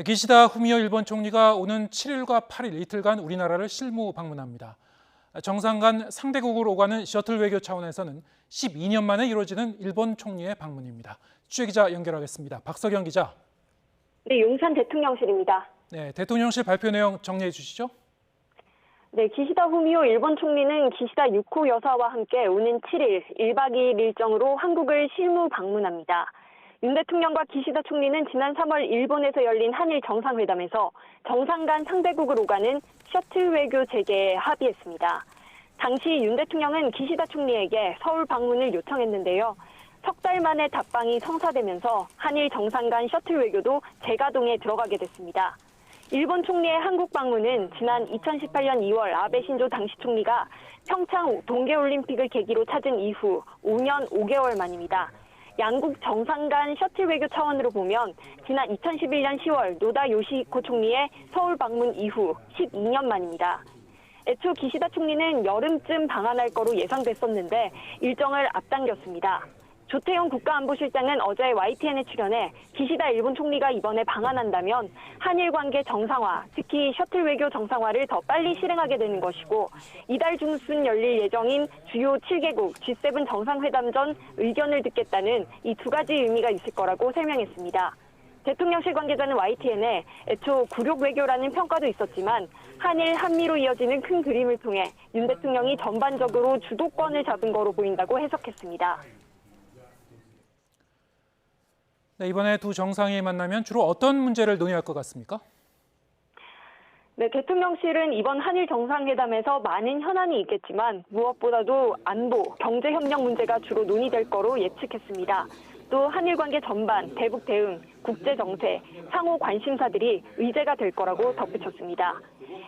기시다 후미오 일본 총리가 오는 7일과 8일 이틀간 우리나라를 실무 방문합니다. 정상 간 상대국을 오가는 셔틀 외교 차원에서는 12년 만에 이루어지는 일본 총리의 방문입니다. 취재기자 연결하겠습니다. 박석영 기자. 네, 용산 대통령실입니다. 네, 대통령실 발표 내용 정리해 주시죠. 네, 기시다 후미오 일본 총리는 기시다 유코 여사와 함께 오는 7일 1박 2일 일정으로 한국을 실무 방문합니다. 윤 대통령과 기시다 총리는 지난 3월 일본에서 열린 한일 정상회담에서 정상 간 상대국을 오가는 셔틀 외교 재개에 합의했습니다. 당시 윤 대통령은 기시다 총리에게 서울 방문을 요청했는데요. 석 달 만에 답방이 성사되면서 한일 정상 간 셔틀 외교도 재가동에 들어가게 됐습니다. 일본 총리의 한국 방문은 지난 2018년 2월 아베 신조 당시 총리가 평창 동계올림픽을 계기로 찾은 이후 5년 5개월 만입니다. 양국 정상 간 셔틀 외교 차원으로 보면 지난 2011년 10월 노다 요시히코 총리의 서울 방문 이후 12년 만입니다. 애초 기시다 총리는 여름쯤 방한할 거로 예상됐었는데 일정을 앞당겼습니다. 조태용 국가안보실장은 어제 YTN에 출연해 기시다 일본 총리가 이번에 방한한다면 한일 관계 정상화, 특히 셔틀 외교 정상화를 더 빨리 실행하게 되는 것이고 이달 중순 열릴 예정인 주요 7개국 G7 정상회담 전 의견을 듣겠다는 이 두 가지 의미가 있을 거라고 설명했습니다. 대통령실 관계자는 YTN에 애초 굴욕 외교라는 평가도 있었지만 한일, 한미로 이어지는 큰 그림을 통해 윤 대통령이 전반적으로 주도권을 잡은 거로 보인다고 해석했습니다. 네, 이번에 두 정상이 만나면 주로 어떤 문제를 논의할 것 같습니까? 네, 대통령실은 이번 한일 정상회담에서 많은 현안이 있겠지만 무엇보다도 안보, 경제협력 문제가 주로 논의될 거로 예측했습니다. 또 한일 관계 전반, 대북 대응, 국제정세, 상호 관심사들이 의제가 될 거라고 덧붙였습니다.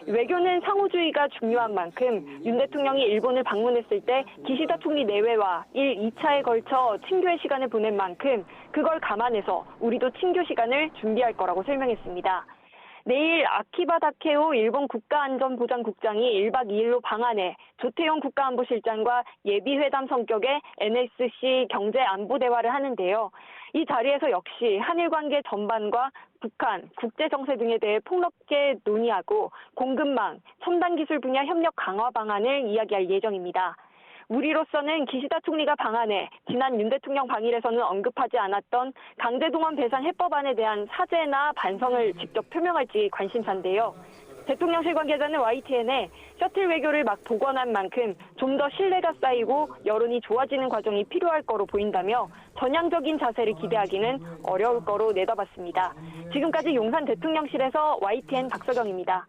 외교는 상호주의가 중요한 만큼 윤 대통령이 일본을 방문했을 때 기시다 총리 내외와 1, 2차에 걸쳐 친교의 시간을 보낸 만큼 그걸 감안해서 우리도 친교 시간을 준비할 거라고 설명했습니다. 내일 아키바 다케오 일본 국가안전보장국장이 1박 2일로 방한해 조태용 국가안보실장과 예비회담 성격의 NSC 경제안보대화를 하는데요. 이 자리에서 역시 한일 관계 전반과 북한, 국제정세 등에 대해 폭넓게 논의하고 공급망, 첨단 기술 분야 협력 강화 방안을 이야기할 예정입니다. 우리로서는 기시다 총리가 방한해 지난 윤 대통령 방일에서는 언급하지 않았던 강제동원 배상 해법안에 대한 사죄나 반성을 직접 표명할지 관심사인데요. 대통령실 관계자는 YTN에 셔틀 외교를 막 복원한 만큼 좀 더 신뢰가 쌓이고 여론이 좋아지는 과정이 필요할 거로 보인다며 전향적인 자세를 기대하기는 어려울 거로 내다봤습니다. 지금까지 용산 대통령실에서 YTN 박석영입니다.